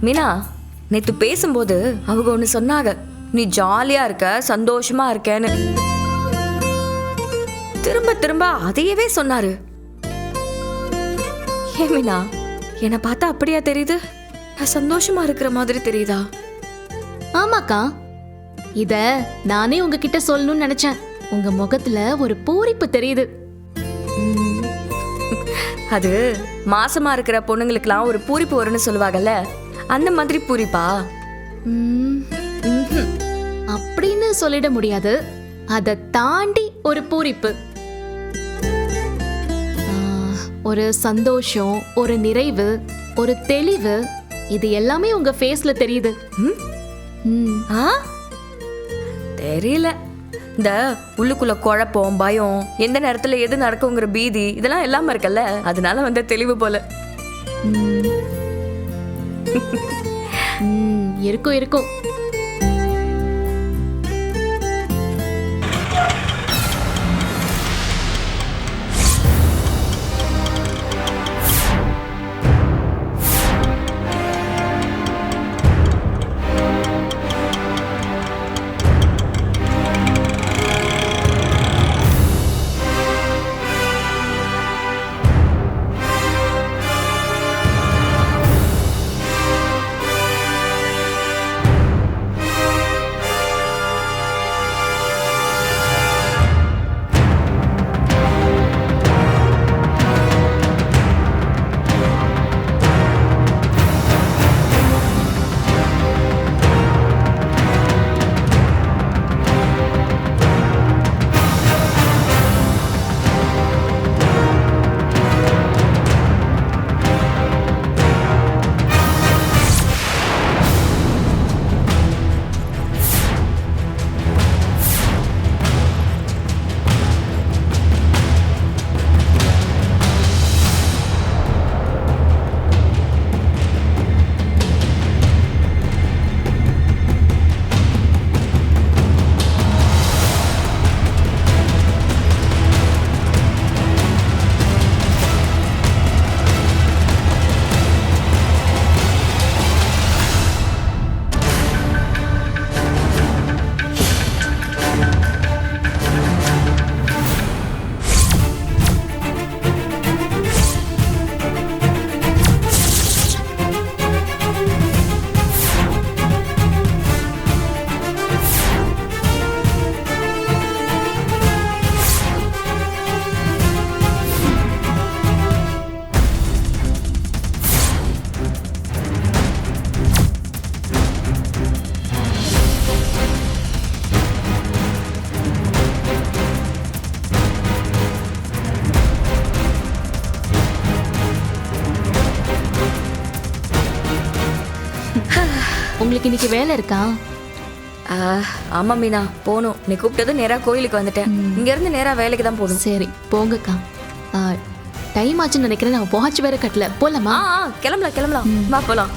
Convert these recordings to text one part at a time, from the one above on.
மீனா, நேத்து பேசும்போது அவங்க ஒண்ணு சொன்னாங்க, நீ ஜாலியா இருக்க, சந்தோஷமா இருக்கேன்னு. திரும்ப திரும்ப அதையவே சொன்னாரு. ஏன் மீனா, என்னை பார்த்தா அப்படியா தெரியுது? நான் சந்தோஷமா இருக்கிற மாதிரி தெரியுதா? ஆமாக்கா, இத நானே உங்ககிட்ட சொல்லணும்னு நினைச்சேன். உங்க முகத்துல ஒரு பூரிப்பு தெரியுது. அது மாசமா இருக்கிற பொண்ணுங்களுக்குலாம் ஒரு பூரிப்பு வரும்னு சொல்லுவாங்கல்ல, அந்த மாதிரி பூரிப்பா? அப்படின்னு சொல்லிட முடியாது. அதை தாண்டி ஒரு பூரிப்பு, ஒரு சந்தோஷம், ஒரு நிறைவு, ஒரு தெளிவு, இது எல்லாமே உங்க ஃபேஸ்ல தெரியுது. தெரியல, இந்த உள்ளுக்குள்ள குழப்பம், பயம், எந்த நேரத்துல எது நடக்குங்கிற பீதி, இதெல்லாம் இல்லாம இருக்கல்ல, அதனால வந்த தெளிவு போல. இருக்கும் இருக்கும். உங்களுக்கு இன்னைக்கு வேலை இருக்கா? ஆமா மீனா, போகணும். நீ கூப்பிட்டது நேரா கோயிலுக்கு வந்துட்டேன். இங்க இருந்து நேரா வேலைக்கு தான் போகணும். சரி போங்கக்கா. டைம் ஆச்சுன்னு நினைக்கிறேன். நான் வாட்ச் வேற கட்டல. போலாமா? கிளம்பலாம் கிளம்பலாம், வா போலாம்.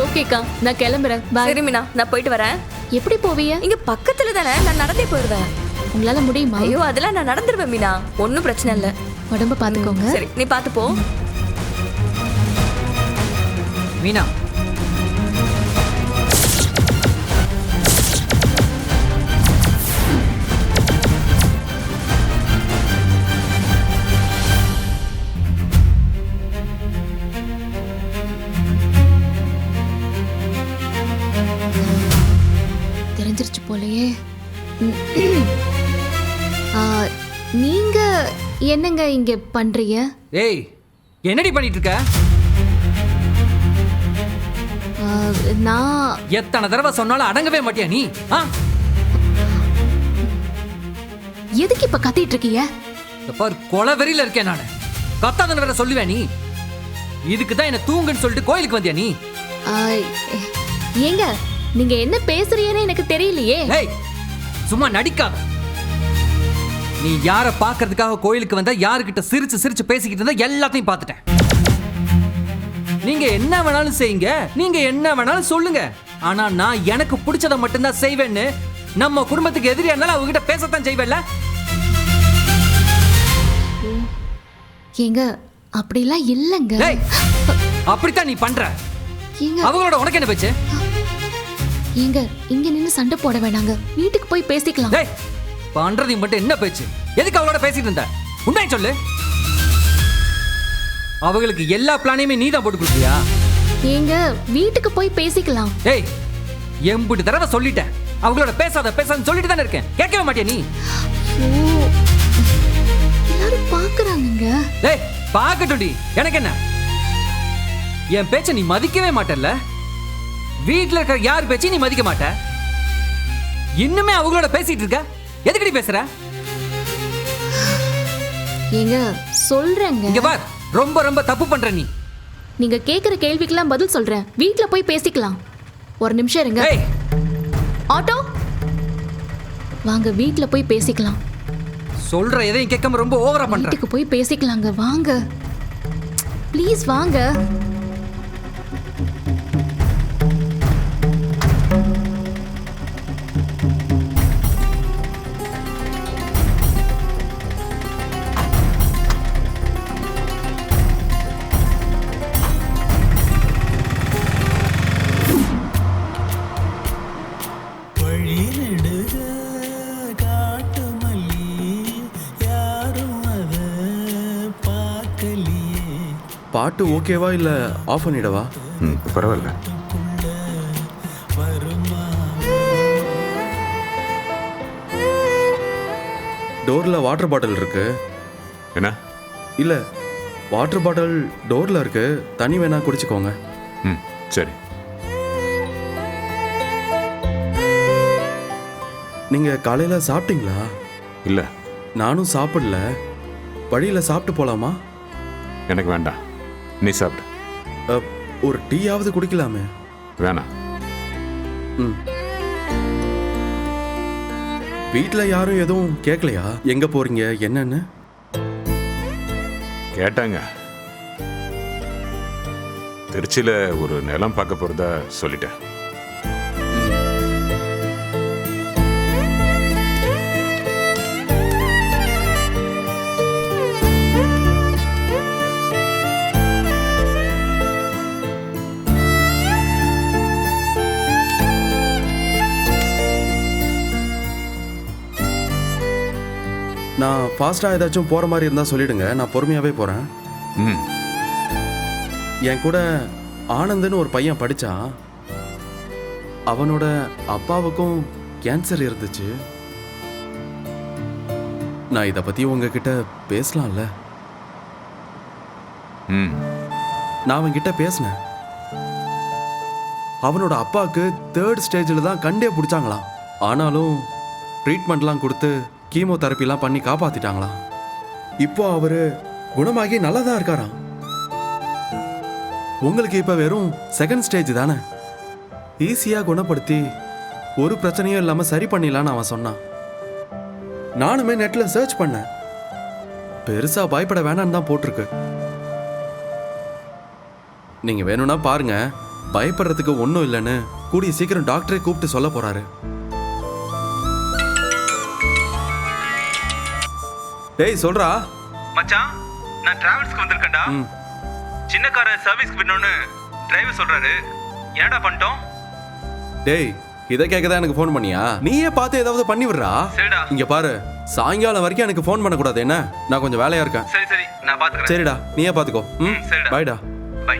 ஓகேக்கா, நான் கிளம்புறேன். சரி மீனா, நான் போயிட்டு வரேன். எப்படி போவீங்க? இங்க பக்கத்துல தானே, நான் நடந்தே போயிடுவேன். உங்களால முடியுமா? ஐயோ, அதெல்லாம் நான் நடந்துருவேன் மீனா, ஒன்னும் பிரச்சனை இல்ல. உடம்ப பாத்துக்கோங்க. சரி, நீ பாத்து போ. மீனா, தெரிஞ்சிருச்சு போலயே. நீங்க என்னங்க இங்க பண்றீங்க? ஏய், என்னடி பண்ணிட்டு இருக்க? நான் எத்தனை தடவை சொன்னாலும் அடங்கவே மாட்டியா நீ? எதுக்கு இப்ப கத்திட்டு இருக்கீங்க? பாரு, கொலை வெறியில இருக்கேன் நானு. கத்தாதன வேற சொல்லுவேன் நீ. இதுக்கு தான் என்ன தூங்குன்னு சொல்லிட்டு கோயிலுக்கு வந்தியா நீ? ஆய், ஏங்க நீங்க என்ன பேசுறீங்கன்னு எனக்கு தெரியலையே. ஏய், சும்மா நடிக்காத. நீ யார பாக்குறதுக்காக கோயிலுக்கு வந்தா, யாருக்கிட்ட சிரிச்சு சிரிச்சு பேசிக்கிட்டு இருந்தா எல்லாத்தையும் பார்த்துட்டேன். நீங்க என்ன வேணாலும் செய்யுங்க, நீங்க என்ன வேணாலும் சொல்லுங்க, ஆனா நான் எனக்கு பிடிச்சதை மட்டும்தான் செய்வேன்னு நம்ம குடும்பத்துக்கு எதிரியா இருந்தாலும் அவங்க கிட்ட பேசத்தான் செய்வேன்ல. ஏங்க அப்படிலாம் இல்லங்க. டேய், அப்படித்தான் நீ பண்ற. ஏங்க அவங்களோட உனக்கு என்ன பேச்சு? ஏங்க இங்க நின்னு சண்டை போட வேணாங்க, வீட்டுக்கு போய் பேசிக்கலாம். டேய், பண்றது மட்டும் என்ன பேச்சு? எதுக்கு அவளோட பேசிட்டு இருந்த? உண்மையை சொல்லு. அவங்களுக்கு எல்லா பிளானையுமே நீ தான் போட்டு கொடுத்தியா? ஏங்க வீட்டுக்கு போய் பேசிக்கலாம். ஏய், எம்புட்டு தடவை சொல்லிட்டேன் அவங்களோட பேசாதன்னு சொல்லிட்டு தானே இருக்கேன். கேட்கவே மாட்டியா நீ? ஓ, எல்லாரும் பாக்குறாங்க. டேய், பாக்கட்டும்டி, எனக்கு என்ன? என் பேச்ச நீ மதிக்கவே மாட்டல்ல. வீட்ல இருக்கிற யார் பேச்சையும் நீ மதிக்க மாட்ட. இன்னுமே அவங்களோட பேசிட்டு இருக்க. எதுக்கடி பேசுற? ஏங்க சொல்றேங்க. இங்க பார், ரொம்ப ரொம்ப தப்பு பண்ற நீ. நீங்க கேக்குற கேள்விக்கெல்லாம் பதில் சொல்றேன். வீட்ல போய் பேசிக்கலாம். ஒரு நிமிஷம் இருங்க. ஏய், ஆட்டோ வாங்க, வீட்ல போய் பேசிக்கலாம். சொல்ற எதையும் கேட்காம ரொம்ப ஓவரா பண்ற. வீட்டுக்கு போய் பேசிக்கலாங்க, வாங்க ப்ளீஸ் வாங்க. பாட்டு ஓகேவா இல்ல ஆஃப் பண்ணிடவா? பரவாயில்ல. டோர்ல வாட்டர் பாட்டில் இருக்கு. என்ன? இல்ல, வாட்டர் பாட்டில் டோர்ல இருக்கு, தண்ணி வேணா குடிச்சுக்கோங்க. ம், சரி. நீங்க காலையில சாப்பிட்டீங்களா? இல்ல, நானும் சாப்பிடல. வழியில சாப்பிட்டு போலாமா? எனக்கு வேண்டாம், நீ சாப்பிடு. ஒரு டீயாவது குடிக்கலாமே. வேணாம். ம். வீட்ல யாரும் எதுவும் கேட்கலையா எங்க போறீங்க என்னன்னு? கேட்டாங்க. திருச்சியில ஒரு நிலம் பார்க்க போறதா சொல்லிட்டேன். நான் ஃபாஸ்டா ஏதாச்சும் போற மாதிரி இருந்தா சொல்லிடுங்க, நான் பொறுமையாவே போறேன். ம். என் கூட ஆனந்த்னு ஒரு பையன் படிச்சான். அவனோட அப்பாவுக்கும் கேன்சர் இருந்துச்சு. நான் இதை பத்தி உங்ககிட்ட பேசலாம்ல? ம். நான் அவன்கிட்ட பேசினேன். அவனோட அப்பாவுக்கு 3rd ஸ்டேஜில் தான் கண்டே பிடிச்சாங்களாம். ஆனாலும் ட்ரீட்மெண்ட்லாம் கொடுத்து கீமோதெரப்பிலாம் பண்ணி காப்பாத்திட்டாங்களாம். இப்போ அவரு குணமாகி நல்லா தான் இருக்காராம். உங்களுக்கு இப்ப வெறும் 2nd ஸ்டேஜ் தானே, ஈஸியா குணப்படுத்தி ஒரு பிரச்சனையும் இல்லாம சரி பண்ணிடலான்னு அவன் சொன்னான். நானுமே நெட்ல சர்ச் பண்ணேன். பெருசா பயப்பட வேணான்னு தான் போட்டிருக்கு. நீங்க வேணும்னா பாருங்க, பயப்படுறதுக்கு ஒன்றும் இல்லைன்னு கூடிய சீக்கிரம் டாக்டரே கூப்பிட்டு சொல்ல போறாரு. டேய் சொல்றா மச்சான், நான் டிராவல்ஸ்க்கு வந்திருக்கேன்டா. சின்ன காரை சர்வீஸ்க்கு விடணும்னு டிரைவர் சொல்றாரு. என்னடா பண்ணிட்டோம்? டேய், இதை கேட்க தான் எனக்கு ஃபோன் பண்ணியா? நீயே பார்த்து ஏதாவது பண்ணி விடுறா. சரிடா. இங்க பாரு, சாயங்காலம் வரைக்கும் எனக்கு ஃபோன் பண்ணக்கூடாது என்ன? நான் கொஞ்சம் வேலையா இருக்கேன். சரி நான் பாத்துக்கிறேன். சரிடா, நீயே பார்த்துக்கோ. சரிடா. பாய்டா. பை.